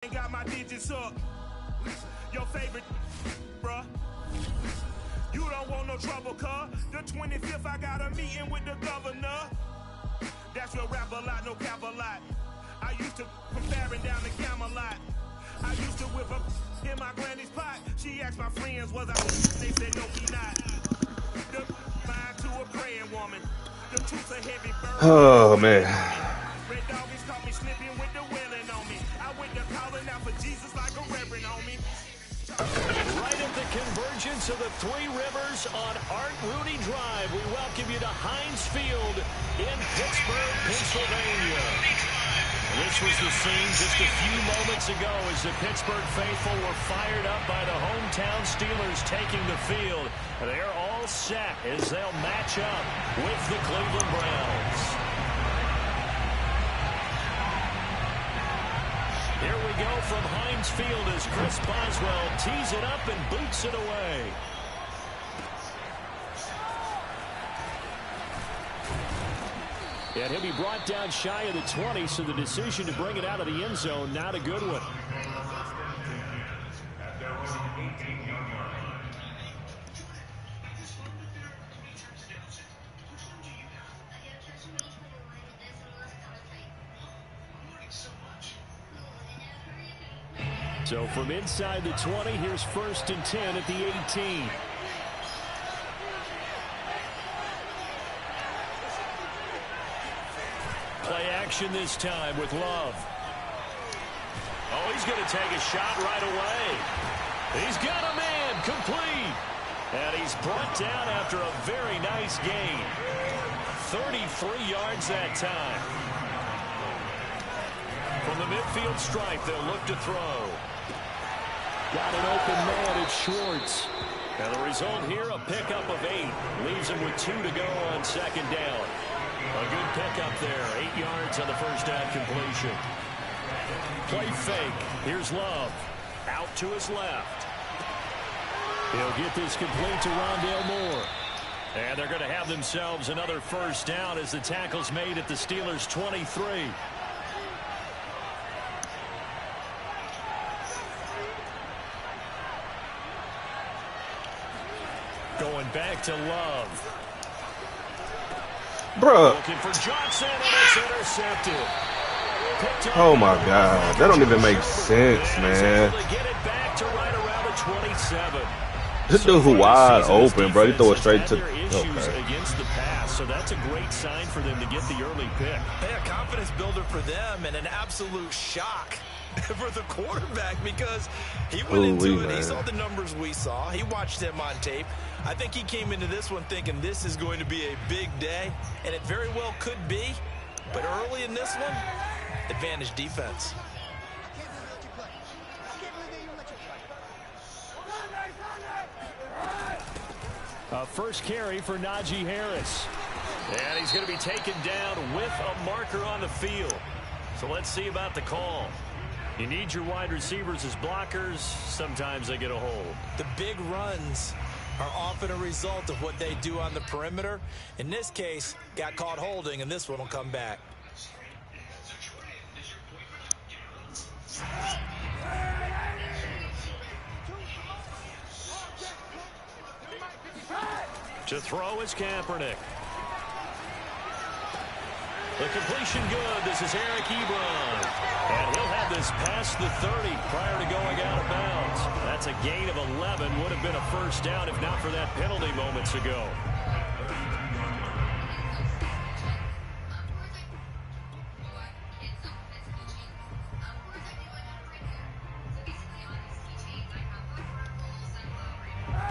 Ain't got my digits up. Your favorite, bruh. You don't want no trouble, cuz. The 25th, I got a meeting with the governor. That's your rap a lot, no cap a lot. I used to comparing down the Camelot. I used to whip up in my granny's pot. She asked my friends, was I? They said, no, he not. The mind to a praying woman. The truth's a heavy burden. Oh, man. Red doggies caught me slipping with the wailing on me. I went to calling out for Jesus like a reverend on me. Right at the convergence of the Three Rivers on Art Rooney Drive, we welcome you to Heinz Field in Pittsburgh, Pennsylvania. This was the scene just a few moments ago as the Pittsburgh faithful were fired up by the hometown Steelers taking the field. They're all set as they'll match up with the Cleveland Browns. Here we go from Heinz Field as Chris Boswell tees it up and boots it away. And he'll be brought down shy of the 20, so the decision to bring it out of the end zone, not a good one. So from inside the 20, here's 1st and 10 at the 18. Play action this time with Love. Oh, he's going to take a shot right away. He's got a man complete. And he's brought down after a very nice gain. 33 yards that time. From the midfield stripe, they'll look to throw. Got an open man, it's Schwartz. And the result here, a pickup of 8. Leaves him with 2 to go on 2nd down. A good pickup there, 8 yards on the first down completion. Play fake, here's Love. Out to his left. He'll get this complete to Rondale Moore. And they're going to have themselves another first down as the tackle's made at the Steelers' 23. Going back to Love. Bruh. Looking for Johnson, and it's intercepted. Oh my God, that don't even make sense, man. Get it back to right around the 27. This dude who wide open, bro. He throw it straight to. Okay. Against the pass, so that's a great sign for them to get the early pick. Hey, a confidence builder for them, and an absolute shock for the quarterback because he went into it. He saw the numbers we saw. He watched him on tape. I think he came into this one thinking this is going to be a big day, and it very well could be. But early in this one, advantage defense. First carry for Najee Harris. And he's going to be taken down with a marker on the field. So let's see about the call. You need your wide receivers as blockers. Sometimes they get a hold. The big runs are often a result of what they do on the perimeter. In this case, got caught holding, and this one will come back. To throw is Kaepernick. The completion good. This is Eric Ebron. And he'll have this past the 30 prior to going out of bounds. That's a gain of 11. Would have been a first down if not for that penalty moments ago.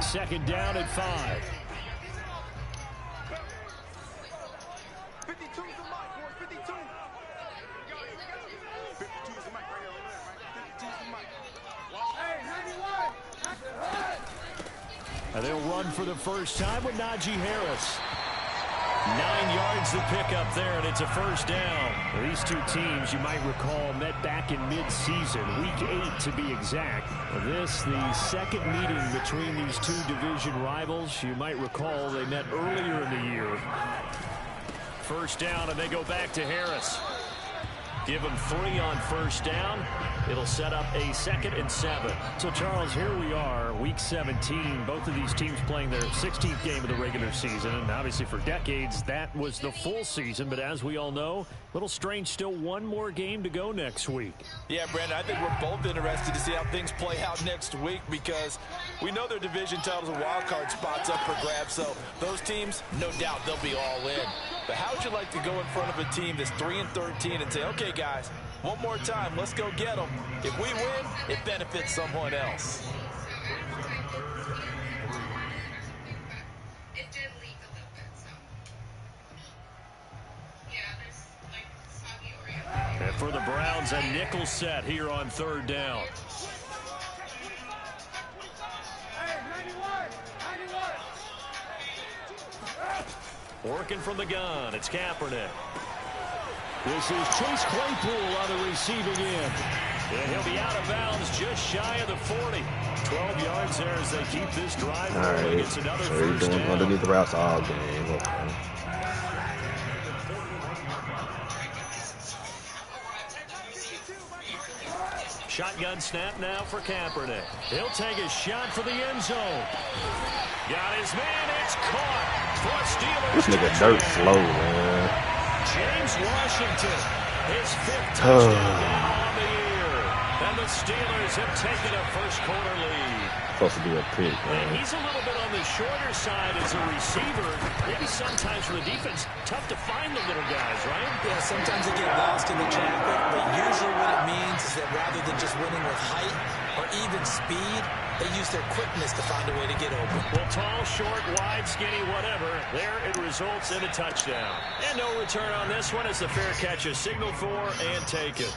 Second down at 5. And they'll run for the first time with Najee Harris. 9 yards to pick up there, and it's a first down. These two teams, you might recall, met back in mid-season, week 8 to be exact. This, the second meeting between these two division rivals. You might recall they met earlier in the year. First down, and they go back to Harris. Give him 3 on first down. It'll set up a 2nd and 7. So, Charles, here we are, Week 17. Both of these teams playing their 16th game of the regular season. And obviously for decades, that was the full season. But as we all know, a little strange, still one more game to go next week. Yeah, Brandon, I think we're both interested to see how things play out next week because we know their division titles and wild card spots up for grabs. So those teams, no doubt, they'll be all in. But how would you like to go in front of a team that's 3-13 and say, okay, guys, one more time, let's go get them. If we win, it benefits someone else. And for the Browns, a nickel set here on 3rd down. Working from the gun, it's Kaepernick. This is Chase Claypool on the receiving end. And he'll be out of bounds just shy of the 40. 12 yards there as they keep this drive rolling. It's another first down. Underneath the routes all game. Okay. Shotgun snap now for Kaepernick. He'll take a shot for the end zone. Got his man. It's caught for Steelers. This nigga dirt slow, man. James Washington, his 5th touchdown now on the year. And the Steelers have taken a first-quarter lead. Supposed to be a pick, man. And he's a little bit on the shorter side as a receiver. Maybe sometimes for the defense, tough to find the little guys, right? Yeah, sometimes they get lost in the traffic, but usually what it means is that rather than just winning with height or even speed, they use their quickness to find a way to get open. Well, tall, short, wide, skinny, whatever, there it results in a touchdown. And no return on this one as the fair catch is signaled for and taken.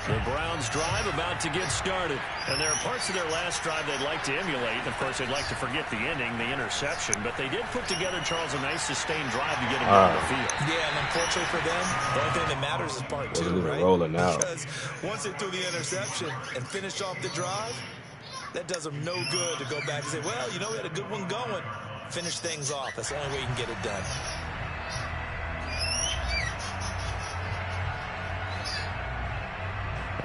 The Browns drive about to get started. And there are parts of their last drive they'd like to emulate. And of course, they'd like to forget the ending, the interception. But they did put together, Charles, a nice sustained drive to get him on the field. Yeah, and unfortunately for them, the only thing that matters is part 2, right? Rolling out. Because once they threw the interception and finished off the drive, that does them no good to go back and say, well, you know, we had a good one going. Finish things off. That's the only way you can get it done.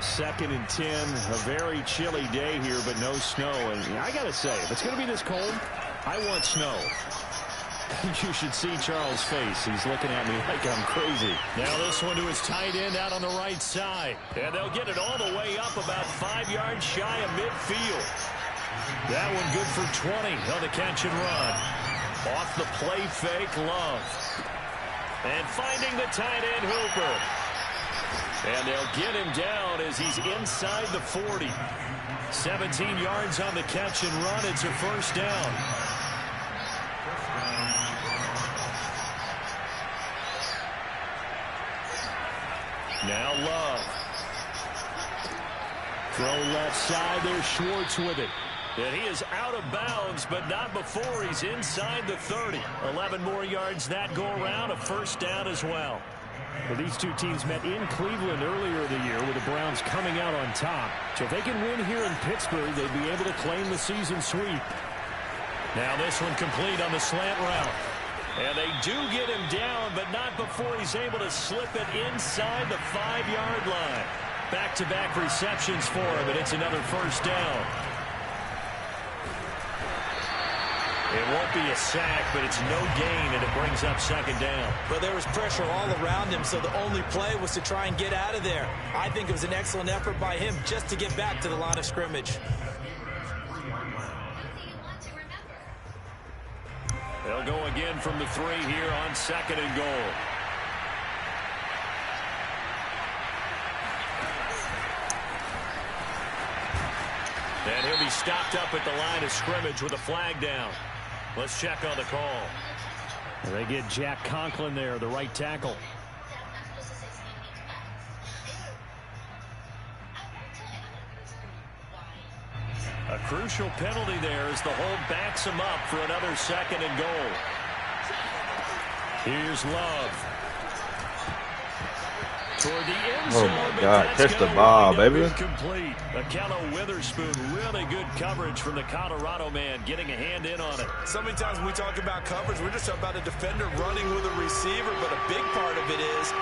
Second and 10, a very chilly day here, but no snow. And I got to say, if it's going to be this cold, I want snow. You should see Charles' face. He's looking at me like I'm crazy. Now this one to his tight end out on the right side. And they'll get it all the way up about 5 yards shy of midfield. That one good for 20 on the catch and run. Off the play fake, Love. And finding the tight end, Hooper. And they'll get him down as he's inside the 40. 17 yards on the catch and run. It's a first down. Now Love. Throw left side. There's Schwartz with it. And he is out of bounds, but not before he's inside the 30. 11 more yards that go around. A first down as well. Well, these two teams met in Cleveland earlier in the year with the Browns coming out on top. So if they can win here in Pittsburgh, they'd be able to claim the season sweep. Now this one complete on the slant route. And they do get him down, but not before he's able to slip it inside the 5-yard line. Back-to-back receptions for him, and it's another first down. It won't be a sack, but it's no gain, and it brings up second down. But there was pressure all around him, so the only play was to try and get out of there. I think it was an excellent effort by him just to get back to the line of scrimmage. They'll go again from the 3 here on second and goal. And he'll be stopped up at the line of scrimmage with a flag down. Let's check on the call. And they get Jack Conklin there, the right tackle. A crucial penalty there as the hold backs him up for another second and goal. Here's Love. Toward the end zone, oh my God, catch the ball, baby. Complete. Akello Witherspoon, really good coverage from the Colorado man, getting a hand in on it. So many times when we talk about coverage, we're just talking about a defender running with a receiver, but a big part of it is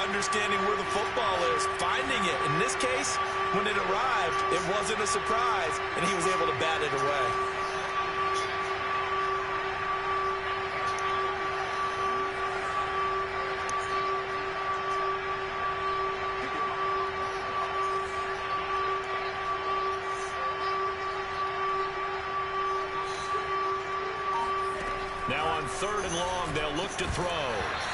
understanding where the football is, finding it. In this case, when it arrived, it wasn't a surprise, and he was able to bat it away. Now on 3rd and long, they'll look to throw.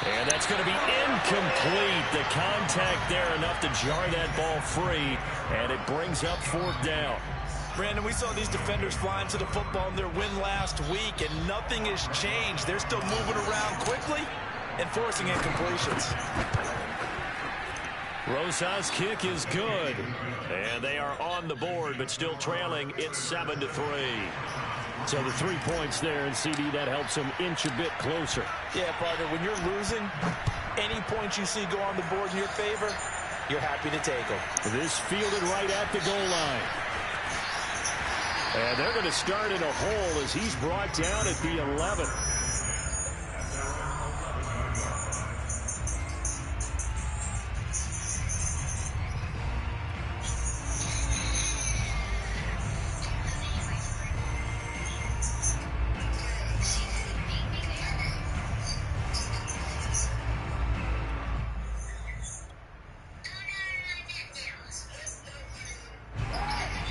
And that's going to be incomplete. The contact there enough to jar that ball free, and it brings up 4th down. Brandon, we saw these defenders flying to the football in their win last week, and nothing has changed. They're still moving around quickly and forcing incompletions. Rosas' kick is good. And they are on the board, but still trailing. It's 7-3. So the 3 points there, and CD, that helps them inch a bit closer. Yeah, partner, when you're losing, any points you see go on the board in your favor, you're happy to take them. This fielded right at the goal line. And they're going to start in a hole as he's brought down at the 11.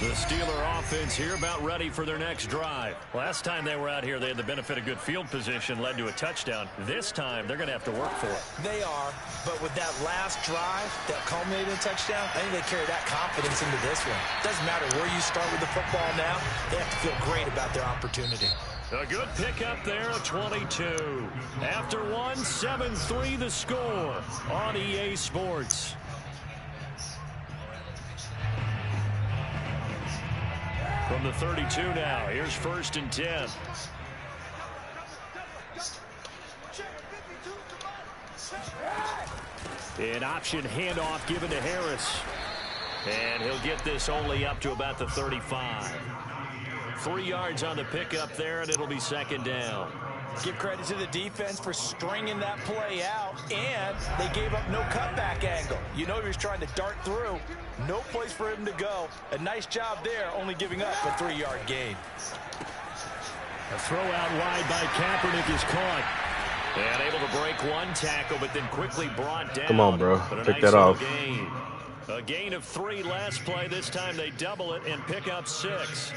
The Steeler offense here about ready for their next drive. Last time they were out here, they had the benefit of good field position, led to a touchdown. This time, they're going to have to work for it. They are, but with that last drive that culminated in a touchdown, I think they carry that confidence into this one. Doesn't matter where you start with the football now, they have to feel great about their opportunity. A good pickup there, a 22. After one, 7-3 the score on EA Sports. From the 32 now, here's 1st and 10. An option handoff given to Harris. And he'll get this only up to about the 35. 3 yards on the pickup there, and it'll be 2nd down. Give credit to the defense for stringing that play out, and they gave up no cutback angle. You know he was trying to dart through. No place for him to go. A nice job there, only giving up a 3-yard gain. A throw out wide by Kaepernick is caught. And able to break one tackle, but then quickly brought down. Come on, bro. Take nice that off. Gain. A gain of 3 last play. This time they double it and pick up 6.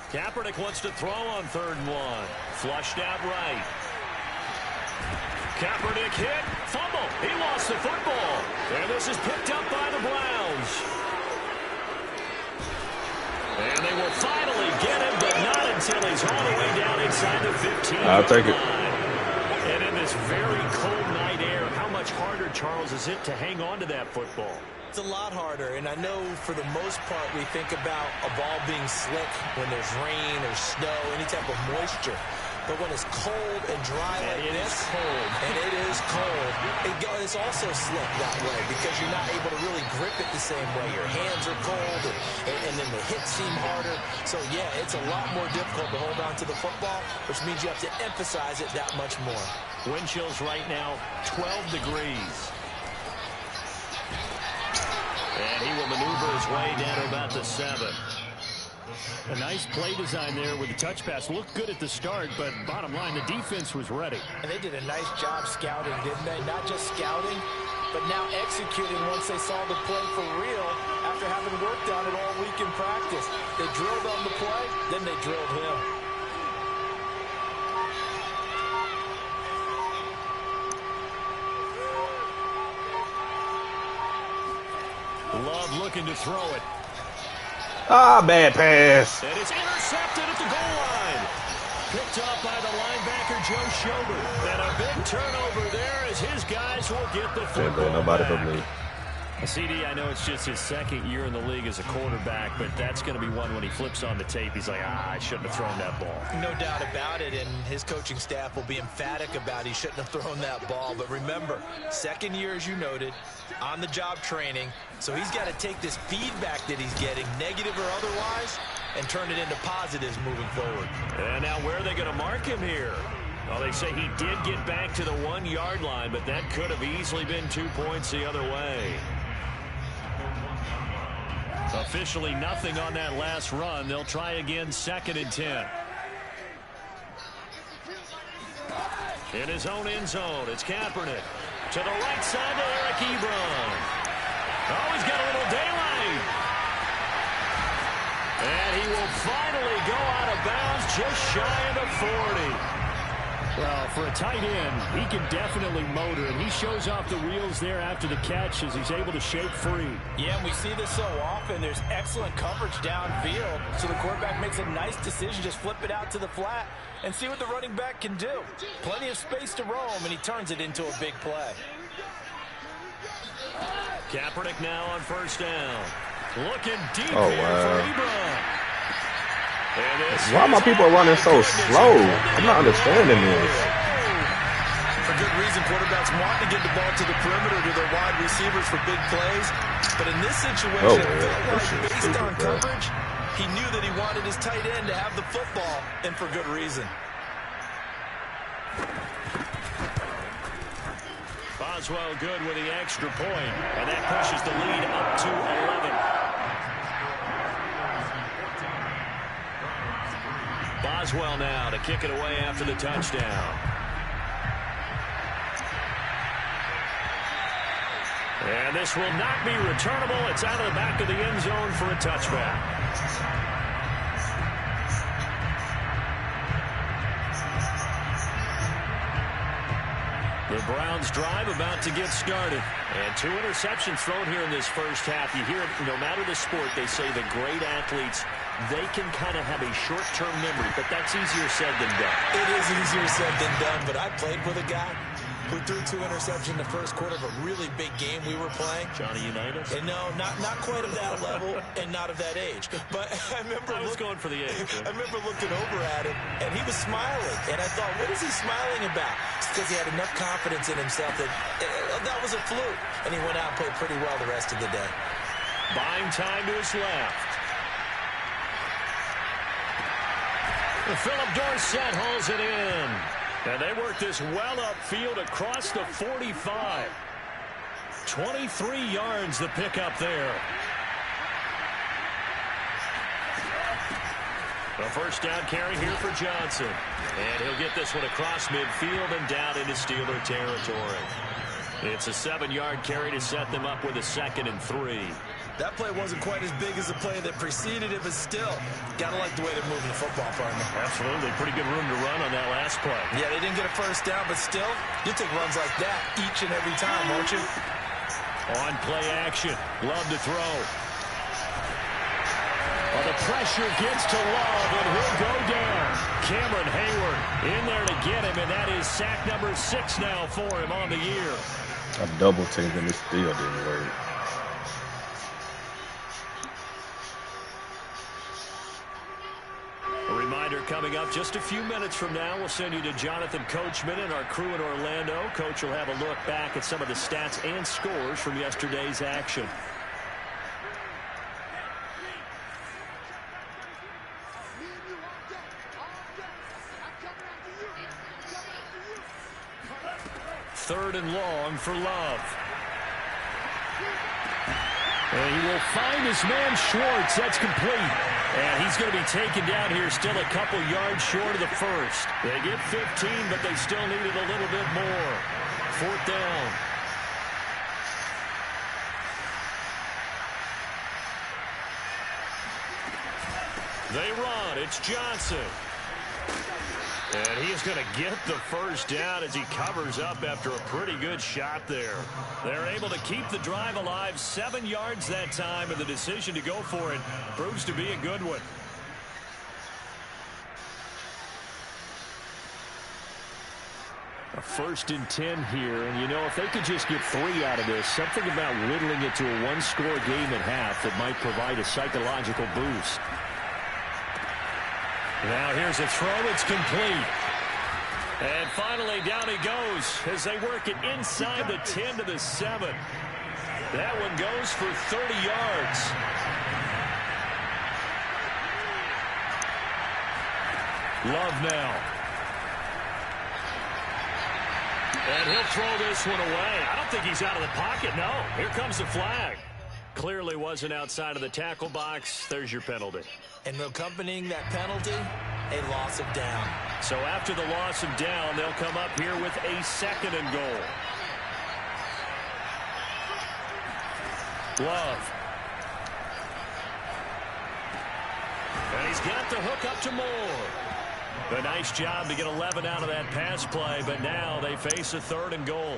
Kaepernick wants to throw on 3rd and 1. Flushed out right. Kaepernick hit. Fumble. He lost the football. And this is picked up by the Browns. And they will finally get him, but not until he's all the way down inside the 15. I'll take it. And in this very cold night air, how much harder, Charles, is it to hang on to that football? It's a lot harder, and I know for the most part we think about a ball being slick when there's rain or snow, any type of moisture. But when it's cold and dry like this, and it is cold, it's also slick that way because you're not able to really grip it the same way. Your hands are cold, and then the hits seem harder. So, yeah, it's a lot more difficult to hold on to the football, which means you have to emphasize it that much more. Wind chills right now, 12 degrees. And he will maneuver his way down to about the 7. A nice play design there with the touch pass. Looked good at the start, but bottom line, the defense was ready. And they did a nice job scouting, didn't they? Not just scouting, but now executing once they saw the play for real after having worked on it all week in practice. They drilled on the play, then they drilled him. Love looking to throw it. Ah, bad pass. And it's intercepted at the goal line. Picked up by the linebacker, Joe Schobert. And a big turnover there as his guys will get the football. Can't blame nobody but me. CD, I know it's just his second year in the league as a quarterback, but that's going to be one when he flips on the tape. He's like, I shouldn't have thrown that ball. No doubt about it, and his coaching staff will be emphatic about he shouldn't have thrown that ball. But remember, second year, as you noted, on-the-job training, so he's got to take this feedback that he's getting, negative or otherwise, and turn it into positives moving forward. And now where are they going to mark him here? Well, they say he did get back to the 1-yard line, but that could have easily been 2 points the other way. Officially nothing on that last run. They'll try again, 2nd and 10. In his own end zone, it's Kaepernick. To the right side to Eric Ebron. Oh, he's got a little daylight. And he will finally go out of bounds just shy of the 40. Well, for a tight end, he can definitely motor, and he shows off the wheels there after the catch as he's able to shake free. Yeah, and we see this so often. There's excellent coverage downfield, so the quarterback makes a nice decision, just flip it out to the flat and see what the running back can do. Plenty of space to roam, and he turns it into a big play. Kaepernick now on 1st down. Looking deep Oh, here wow. for Ebron. Why are my people running so slow? I'm not understanding this. For good reason, quarterbacks want to get the ball to the perimeter to their wide receivers for big plays. But in this situation, based on coverage, he knew that he wanted his tight end to have the football, and for good reason. Boswell good with the extra point, and that pushes the lead up to 11. Boswell now to kick it away after the touchdown. And this will not be returnable. It's out of the back of the end zone for a touchback. The Browns drive about to get started. And 2 interceptions thrown here in this first half. You hear it, no matter the sport, they say the great athletes, they can kind of have a short-term memory, but that's easier said than done. It is easier said than done, but I played with a guy who threw 2 interceptions in the first quarter of a really big game we were playing. Johnny Unitas? And no, not quite of that level and not of that age. But I remember I was going for the age. I remember looking over at him, and he was smiling. And I thought, what is he smiling about? It's because he had enough confidence in himself that that was a fluke. And he went out and played pretty well the rest of the day. Buying time to his left. Philip Dorsett hauls it in. And they work this well upfield across the 45. 23 yards the pickup there. A first down carry here for Johnson. And he'll get this one across midfield and down into Steeler territory. It's a 7-yard carry to set them up with a 2nd and 3. That play wasn't quite as big as the play that preceded it, but still, gotta like the way they're moving the football, partner. Absolutely. Pretty good room to run on that last play. Yeah, they didn't get a first down, but still, you take runs like that each and every time, won't you? On play action. Love to throw. Well, the pressure gets to Love, and he'll go down. Cameron Hayward in there to get him, and that is sack number 6 now for him on the year. I double teamed and it still didn't work. A reminder coming up just a few minutes from now, we'll send you to Jonathan Coachman and our crew in Orlando. Coach will have a look back at some of the stats and scores from yesterday's action. Third and long for Love. And he will find his man Schwartz. That's complete. And he's going to be taken down here still a couple yards short of the first. They get 15, but they still needed a little bit more. 4th down. They run. It's Johnson. And he is going to get the first down as he covers up after a pretty good shot there. They're able to keep the drive alive, 7 yards that time, and the decision to go for it proves to be a good one. A 1st and 10 here, and you know, if they could just get 3 out of this, something about whittling it to a 1-score game at half that might provide a psychological boost. Now here's a throw. It's complete. And finally down he goes as they work it inside the 10 to the 7. That one goes for 30 yards. Love now. And he'll throw this one away. I don't think he's out of the pocket. No, here comes the flag. Clearly wasn't outside of the tackle box. There's your penalty. And accompanying that penalty, a loss of down. So after the loss of down, they'll come up here with a 2nd and goal. Love. And he's got the hook up to Moore. A nice job to get 11 out of that pass play, but now they face a 3rd and goal.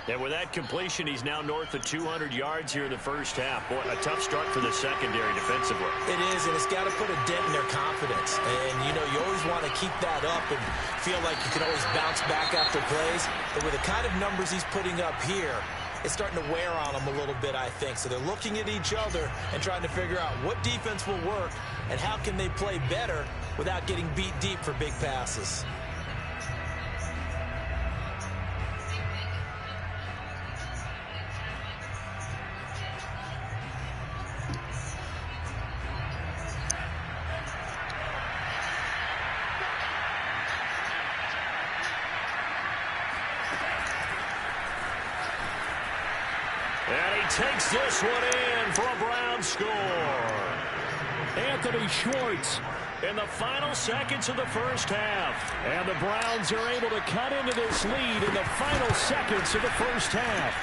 And with that completion, he's now north of 200 yards here in the first half. Boy, a tough start for the secondary defensively. It is, and it's got to put a dent in their confidence. And, you know, you always want to keep that up and feel like you can always bounce back after plays. But with the kind of numbers he's putting up here, it's starting to wear on them a little bit, I think. So they're looking at each other and trying to figure out what defense will work and how can they play better without getting beat deep for big passes. And he takes this one in for a Brown score. Anthony Schwartz in the final seconds of the first half. And the Browns are able to cut into this lead in the final seconds of the first half.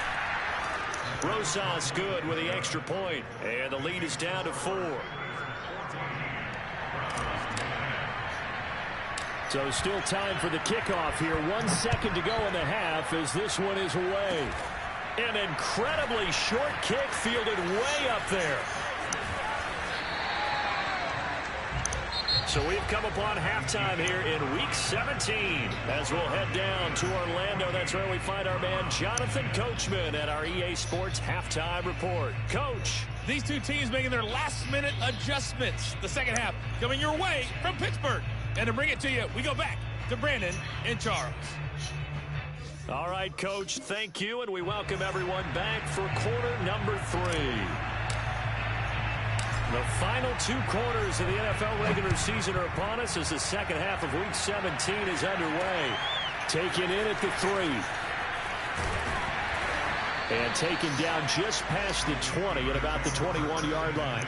Rosas good with the extra point. And the lead is down to 4. So still time for the kickoff here. 1 second to go in the half as this one is away. An incredibly short kick fielded way up there. So we've come upon halftime here in Week 17 as we'll head down to Orlando. That's where we find our man Jonathan Coachman at our EA Sports Halftime Report. Coach. These two teams making their last-minute adjustments. The second half coming your way from Pittsburgh. And to bring it to you, we go back to Brandon and Charles. All right, Coach, thank you, and we welcome everyone back for quarter number 3. The final 2 quarters of the NFL regular season are upon us as the second half of Week 17 is underway. Taken in at the 3. And taken down just past the 20 at about the 21-yard line.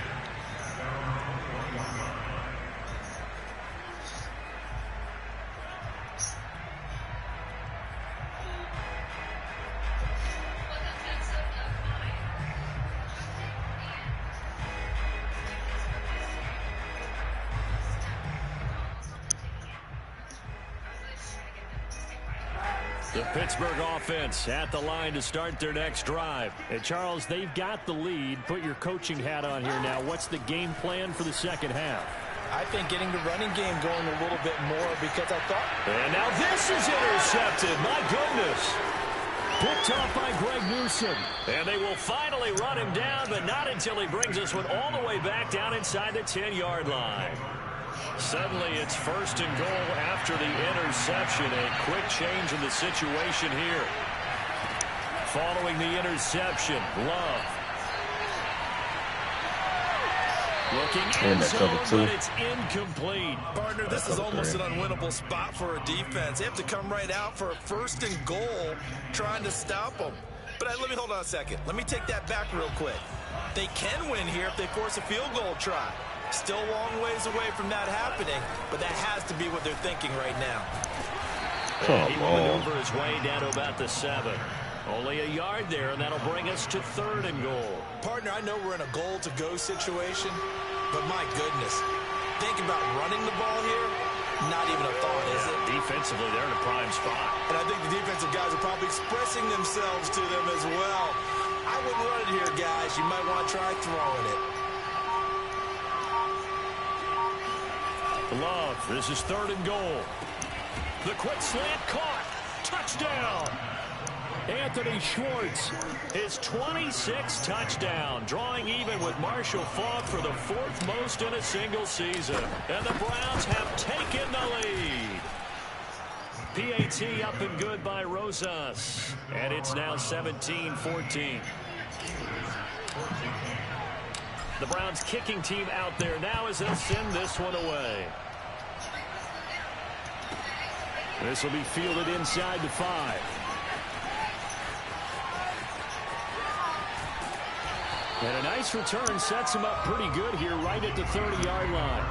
The Pittsburgh offense at the line to start their next drive. And Charles, they've got the lead. Put your coaching hat on here now. What's the game plan for the second half? I think getting the running game going a little bit more because I thought... And now this is intercepted. My goodness. Picked off by Greg Newsom. And they will finally run him down, but not until he brings this one all the way back down inside the 10-yard line. Suddenly it's 1st and goal after the interception. A quick change in the situation here. Following the interception, Love. Looking in zone, but it's incomplete. Partner, this is almost an unwinnable spot for a defense. They have to come right out for a 1st and goal trying to stop them. But let me hold on a second. Let me take that back real quick. They can win here if they force a field goal try. Still a long ways away from that happening, but that has to be what they're thinking right now. He will maneuver his way down to about the 7. Only a yard there, and that'll bring us to 3rd and goal. Partner, I know we're in a goal-to-go situation, but my goodness, think about running the ball here. Not even a thought, is it? Defensively, they're in a prime spot. And I think the defensive guys are probably expressing themselves to them as well. I wouldn't run it here, guys. You might want to try throwing it. Love, this is 3rd and goal. The quick slant caught. Touchdown. Anthony Schwartz, his 26th touchdown, drawing even with Marshall Faulk for the 4th most in a single season. And the Browns have taken the lead. PAT up and good by Rosas. And it's now 17-14. The Browns kicking team out there now as they'll send this one away. This will be fielded inside the 5. And a nice return sets him up pretty good here right at the 30-yard line.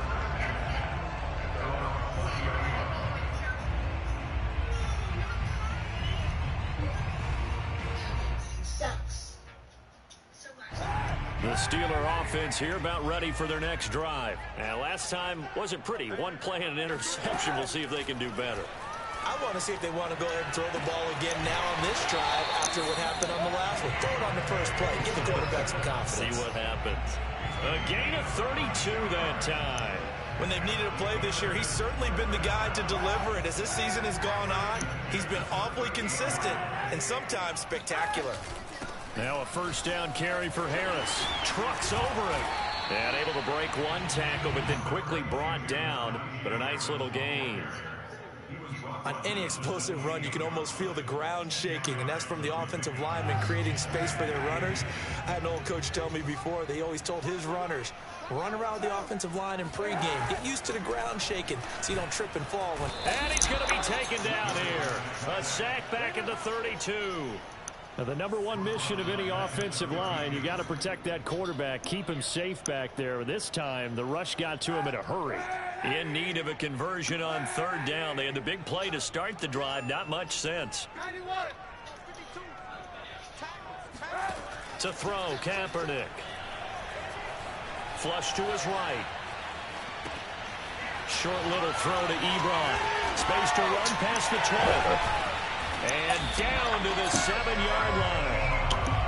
The Steeler offense here about ready for their next drive. And last time wasn't pretty. One play and an interception. We'll see if they can do better. I want to see if they want to go ahead and throw the ball again now on this drive after what happened on the last one. Throw it on the first play. Give the quarterback some confidence. See what happens. A gain of 32 that time. When they've needed a play this year, he's certainly been the guy to deliver it. As this season has gone on, he's been awfully consistent and sometimes spectacular. Now a 1st down carry for Harris. Trucks over it. And able to break one tackle, but then quickly brought down. But a nice little gain. On any explosive run, you can almost feel the ground shaking, and that's from the offensive linemen creating space for their runners. I had an old coach tell me before, they always told his runners, run around the offensive line in pregame. Get used to the ground shaking so you don't trip and fall. And he's going to be taken down here. A sack back at the 32. Now, the #1 mission of any offensive line, you got to protect that quarterback, keep him safe back there. This time, the rush got to him in a hurry. In need of a conversion on 3rd down. They had the big play to start the drive. Not much sense. To throw, Kaepernick. Flush to his right. Short little throw to Ebron. Space to run past the 12. And down to the 7-yard line.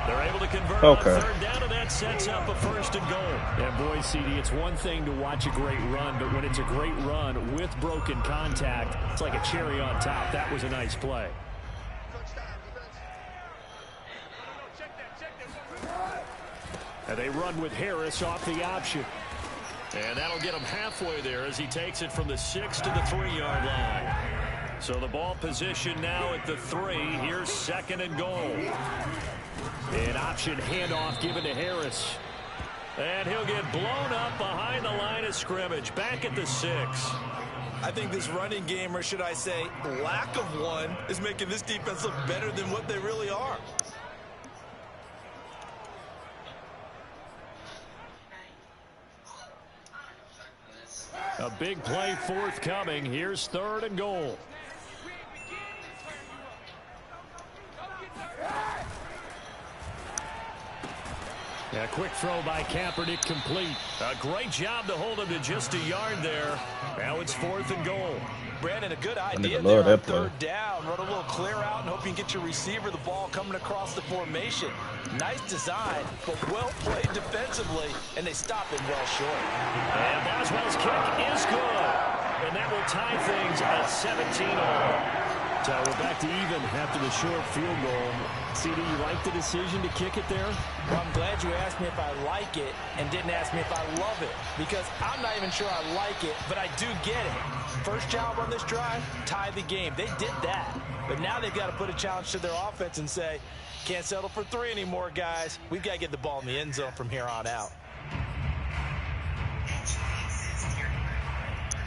They're able to convert on 3rd down, and that sets up a 1st and goal. And boy, CD, it's one thing to watch a great run, but when it's a great run with broken contact, it's like a cherry on top. That was a nice play. And they run with Harris off the option. And that'll get him halfway there as he takes it from the 6 to the 3-yard line. So the ball position now at the 3. Here's 2nd and goal. An option handoff given to Harris. And he'll get blown up behind the line of scrimmage. Back at the 6. I think this running game, or should I say lack of one, is making this defense look better than what they really are. A big play forthcoming. Here's 3rd and goal. A quick throw by Kaepernick complete. A great job to hold him to just a yard there. Now it's 4th and goal. Brandon, a good idea there on 3rd down. Run a little clear out and hope you can get your receiver the ball coming across the formation. Nice design, but well played defensively, and they stop it well short. And Boswell's kick is good. And that will tie things at 17-all. So we're back to even after the short field goal. CD, you like the decision to kick it there? Well, I'm glad you asked me if I like it and didn't ask me if I love it, because I'm not even sure I like it, but I do get it. First job on this drive, tie the game. They did that, but now they've got to put a challenge to their offense and say, can't settle for 3 anymore, guys. We've got to get the ball in the end zone from here on out.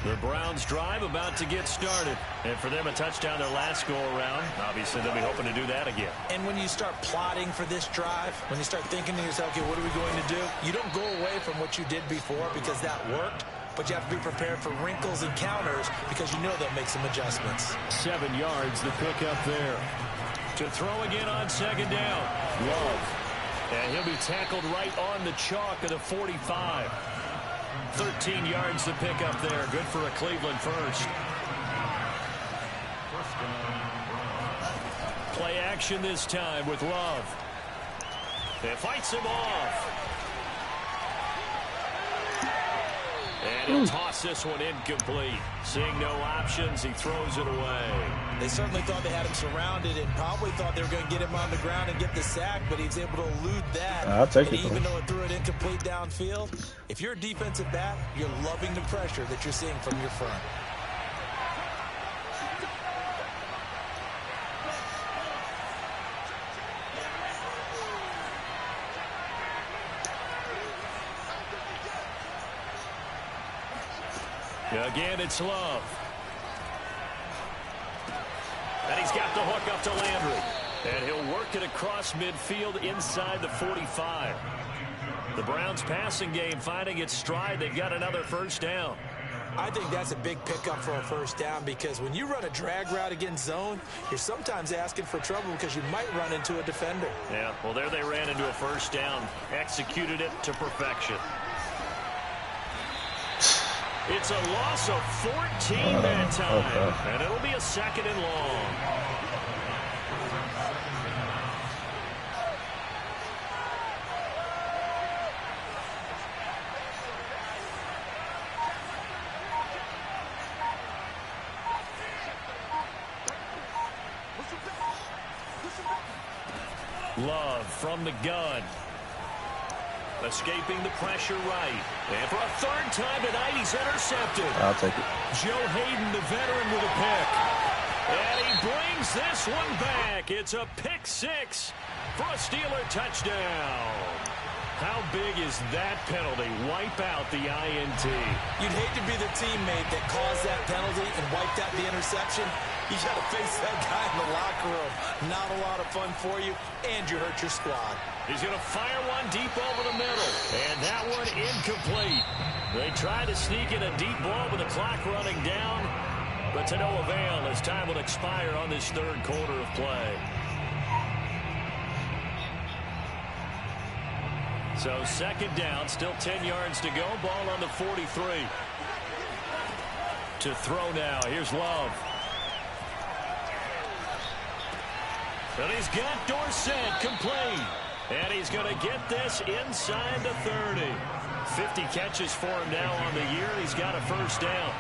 The Browns drive about to get started. And for them, a touchdown their last go-around. Obviously, they'll be hoping to do that again. And when you start plotting for this drive, when you start thinking to yourself, okay, what are we going to do? You don't go away from what you did before because that worked. But you have to be prepared for wrinkles and counters because you know they'll make some adjustments. 7 yards, the pick up there. To throw again on 2nd down. Love. And he'll be tackled right on the chalk of the 45. 13 yards to pick up there. Good for a Cleveland first. Play action this time with Love. It fights him off. And he'll toss this one incomplete. Seeing no options, he throws it away. They certainly thought they had him surrounded and probably thought they were going to get him on the ground and get the sack, but he was able to elude that. I'll take it. Even though it threw it incomplete downfield, if you're a defensive back, you're loving the pressure that you're seeing from your front. Again, it's Love. And he's got the hook up to Landry. And he'll work it across midfield inside the 45. The Browns' passing game finding its stride. They've got another first down. I think that's a big pickup for a first down because when you run a drag route against zone, you're sometimes asking for trouble because you might run into a defender. Yeah, well, there they ran into a first down. Executed it to perfection. It's a loss of 14 that time, and it'll be a second and long. Love from the gun. Escaping the pressure right. And for a third time tonight, he's intercepted. I'll take it. Joe Hayden, the veteran, with a pick. And he brings this one back. It's a pick six for a Steeler touchdown. How big is that penalty? Wipe out the INT. You'd hate to be the teammate that caused that penalty and wiped out the interception. You got to face that guy in the locker room. Not a lot of fun for you, and you hurt your squad. He's going to fire one deep over the middle. And that one incomplete. They try to sneak in a deep ball with the clock running down, but to no avail as time will expire on this third quarter of play. So second down, still 10 yards to go. Ball on the 43. To throw now. Here's Love. And he's got Dorsett complete. And he's going to get this inside the 30. 50 catches for him now on the year. He's got a first down.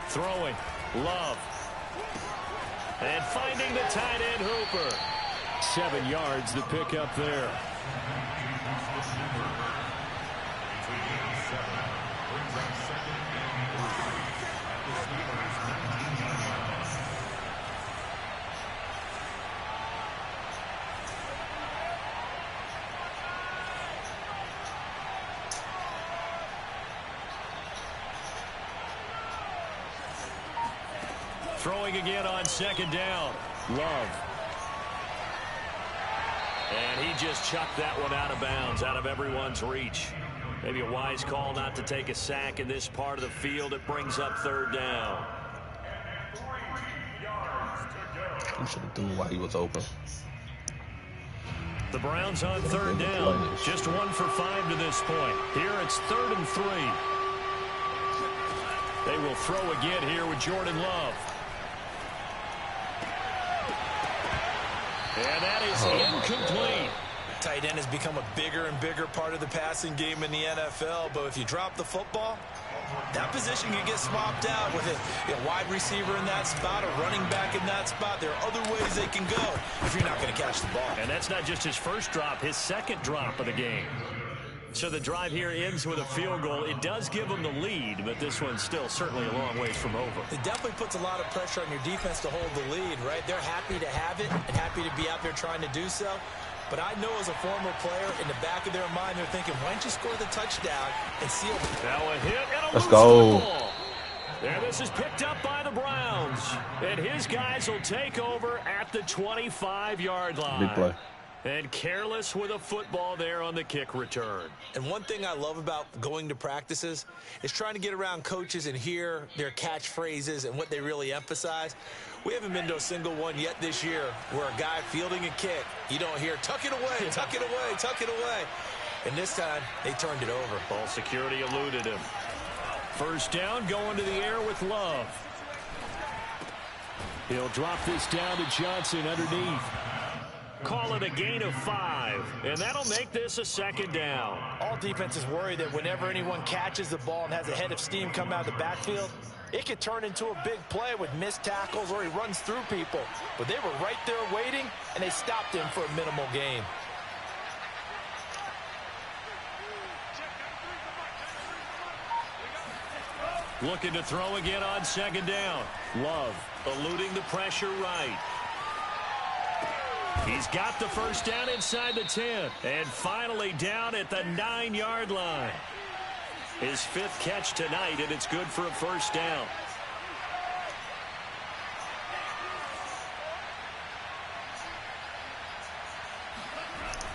Throwing. Love. And finding the tight end Hooper. 7 yards to pick up there. Throwing again on second down. Love. And he just chucked that one out of bounds, out of everyone's reach. Maybe a wise call not to take a sack in this part of the field. It brings up third down. He should have threw while he was open. The Browns on third down. Just 1 for 5 to this point. Here it's 3rd and 3. They will throw again here with Jordan Love. And that is incomplete. Tight end has become a bigger and bigger part of the passing game in the NFL, but if you drop the football, that position can get swapped out with a wide receiver in that spot, a running back in that spot. There are other ways they can go if you're not going to catch the ball. And that's not just his first drop, his second drop of the game. So the drive here ends with a field goal. It does give them the lead, but this one's still certainly a long ways from over. It definitely puts a lot of pressure on your defense to hold the lead, right? They're happy to have it and happy to be out there trying to do so. But I know as a former player, in the back of their mind, they're thinking, why don't you score the touchdown and seal it? Now a hit and a Let's loose go. football. And this is picked up by the Browns. And his guys will take over at the 25-yard line. Big play. And careless with a football there on the kick return. And one thing I love about going to practices is trying to get around coaches and hear their catchphrases and what they really emphasize. We haven't been to a single one yet this year where a guy fielding a kick, you don't hear, tuck it away, tuck it away, tuck it away. And this time, they turned it over. Ball security eluded him. First down, going to the air with Love. He'll drop this down to Johnson underneath. Call it a gain of 5, and that'll make this a second down. All defenses worry that whenever anyone catches the ball and has a head of steam come out of the backfield, it could turn into a big play with missed tackles or he runs through people. But they were right there waiting, and they stopped him for a minimal gain. Looking to throw again on second down. Love eluding the pressure right. He's got the first down inside the 10. And finally down at the 9-yard line. His 5th catch tonight, and it's good for a first down.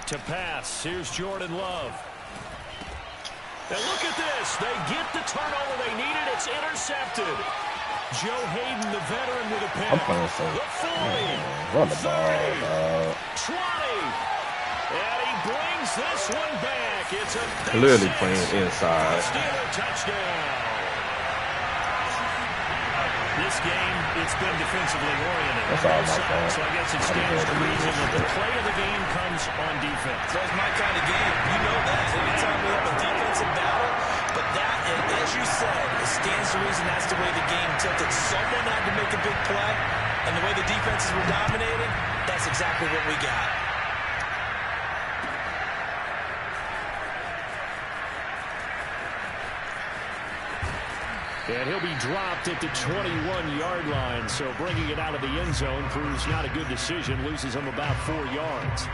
To pass, here's Jordan Love. And look at this. They get the turnover they needed. It's intercepted. Joe Hayden, the veteran, with a pick. I'm playing so. The 40, Run the ball, 30, 20. And he brings this one back. It's a Clearly playing inside. Steeler touchdown. This game, it's been defensively oriented. That's all my fault. So I guess it stands to reason that the play of the game comes on defense. That's my kind of game. You know that. Anytime we have a defensive battle, but that, as you said, it stands to reason that's the way the game tilted. Someone had to make a big play, and the way the defenses were dominating, that's exactly what we got. And he'll be dropped at the 21-yard line, so bringing it out of the end zone proves not a good decision, loses him about 4 yards.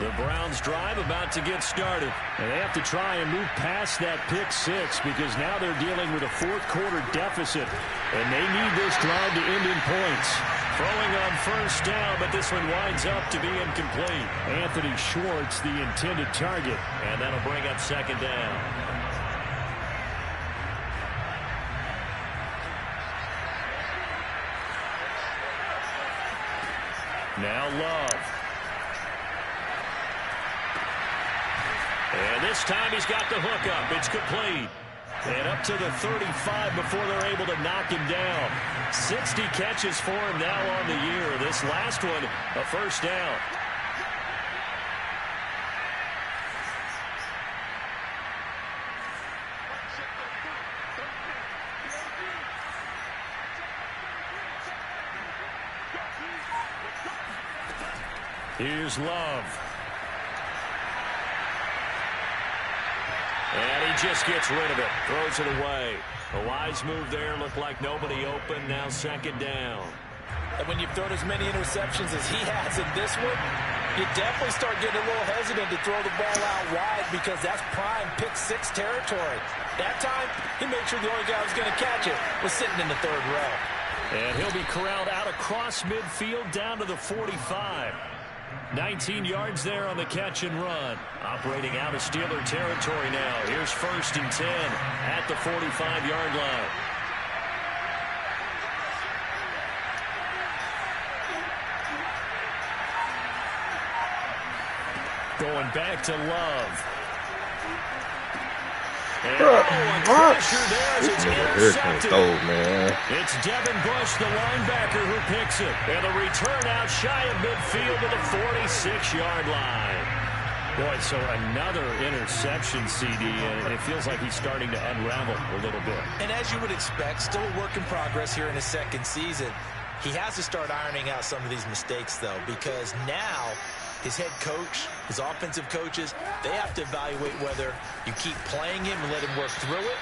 The Browns drive about to get started. And they have to try and move past that pick 6 because now they're dealing with a 4th quarter deficit. And they need this drive to end in points. Throwing on first down, but this one winds up to be incomplete. Anthony Schwartz, the intended target. And that'll bring up second down. Now Love. And this time he's got the hookup. It's complete. And up to the 35 before they're able to knock him down. 60 catches for him now on the year. This last one, a first down. Here's Love. And he just gets rid of it. Throws it away. A wise move there. Looked like nobody open. Now second down. And when you've thrown as many interceptions as he has in this one, you definitely start getting a little hesitant to throw the ball out wide because that's prime pick 6 territory. That time, he made sure the only guy who was going to catch it was sitting in the 3rd row. And he'll be corralled out across midfield down to the 45. 19 yards there on the catch and run. Operating out of Steeler territory now. Here's 1st and 10 at the 45-yard line. Going back to Love. And pressure there as it's intercepted. It's Devin Bush, the linebacker, who picks it. And the return out shy of midfield to the 46-yard line. Boy, so another interception, CD, and it feels like he's starting to unravel a little bit. And as you would expect, still a work in progress here in his 2nd season. He has to start ironing out some of these mistakes, though, because now his head coach, his offensive coaches, they have to evaluate whether you keep playing him and let him work through it,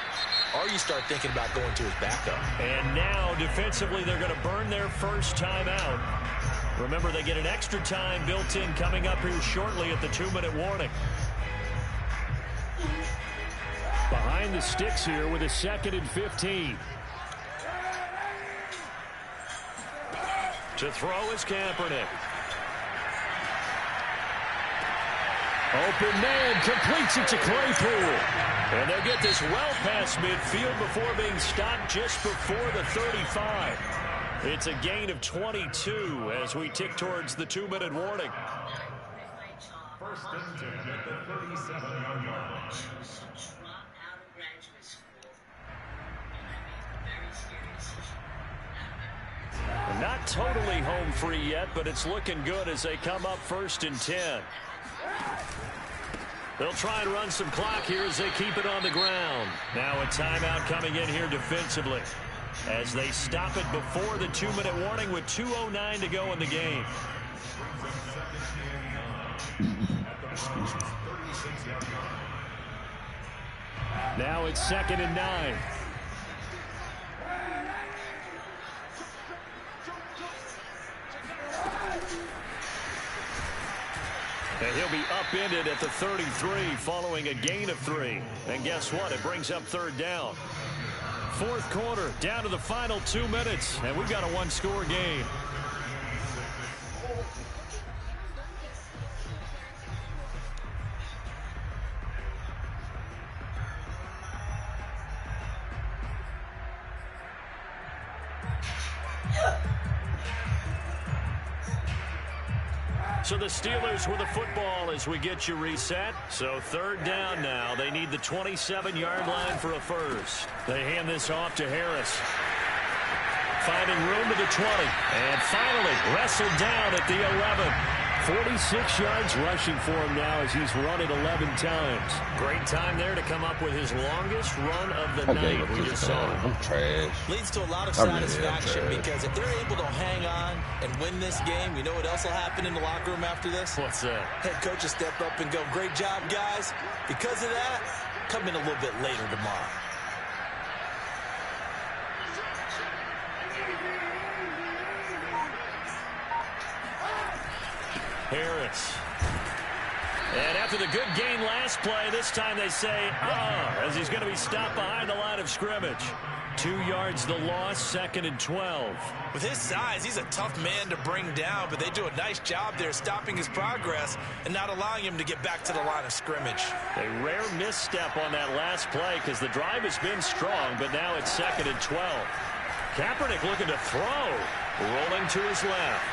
or you start thinking about going to his backup. And now, defensively, they're going to burn their first time out. Remember, they get an extra time built in coming up here shortly at the 2-minute warning. Behind behind the sticks here with a 2nd and 15. To throw is Kaepernick. Open man, completes it to Claypool. And they'll get this well past midfield before being stopped just before the 35. It's a gain of 22 as we tick towards the 2-minute warning. First and 10 at the 37-yard line. Not totally home free yet, but it's looking good as they come up 1st and 10. They'll try and run some clock here as they keep it on the ground. Now a timeout coming in here defensively as they stop it before the 2-minute warning with 2:09 to go in the game. Now it's 2nd and 9. And he'll be upended at the 33 following a gain of 3. And guess what? It brings up 3rd down. 4th quarter, down to the final 2 minutes, and we've got a 1-score game. So the Steelers with the football as we get you reset. So 3rd down now. They need the 27-yard line for a first. They hand this off to Harris. Finding room to the 20. And finally wrestled down at the 11. 46 yards rushing for him now as he's run it 11 times. Great time there to come up with his longest run of the night. We just saw it. I'm trash. Leads to a lot of satisfaction because if they're able to hang on and win this game, you know what else will happen in the locker room after this? What's that? Head coach will step up and go, great job, guys. Because of that, come in a little bit later tomorrow. Harris. And after the good gain last play, this time they say, as he's going to be stopped behind the line of scrimmage. 2 yards the loss, 2nd and 12. With his size, he's a tough man to bring down, but they do a nice job there stopping his progress and not allowing him to get back to the line of scrimmage. A rare misstep on that last play because the drive has been strong, but now it's 2nd and 12. Kaepernick looking to throw, rolling to his left.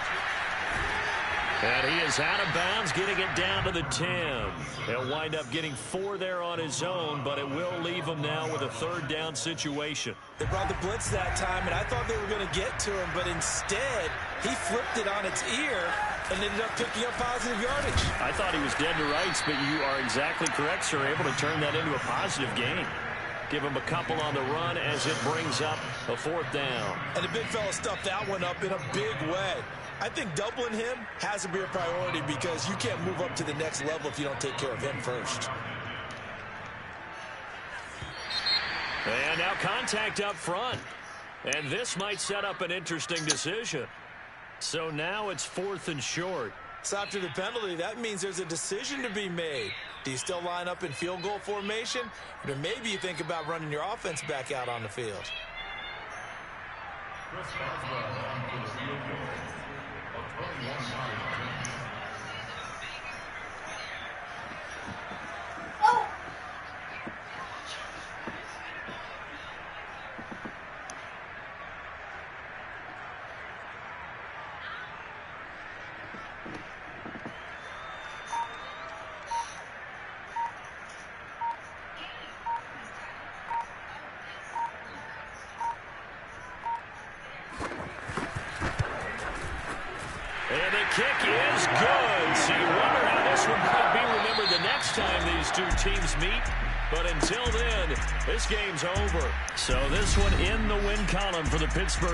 And he is out of bounds, getting it down to the 10. He'll wind up getting 4 there on his own, but it will leave him now with a 3rd down situation. They brought the blitz that time, and I thought they were going to get to him, but instead, he flipped it on its ear and ended up picking up positive yardage. I thought he was dead to rights, but you are exactly correct, sir, able to turn that into a positive gain. Give him a couple on the run as it brings up a 4th down. And the big fella stuffed that one up in a big way. I think doubling him has to be a priority because you can't move up to the next level if you don't take care of him first. And now contact up front. And this might set up an interesting decision. So now it's 4th and short. So after the penalty, that means there's a decision to be made. Do you still line up in field goal formation? Or maybe you think about running your offense back out on the field. And the kick is good. So you wonder how this one could be remembered the next time these two teams meet. But until then, this game's over. So this one in the win column for the Pittsburgh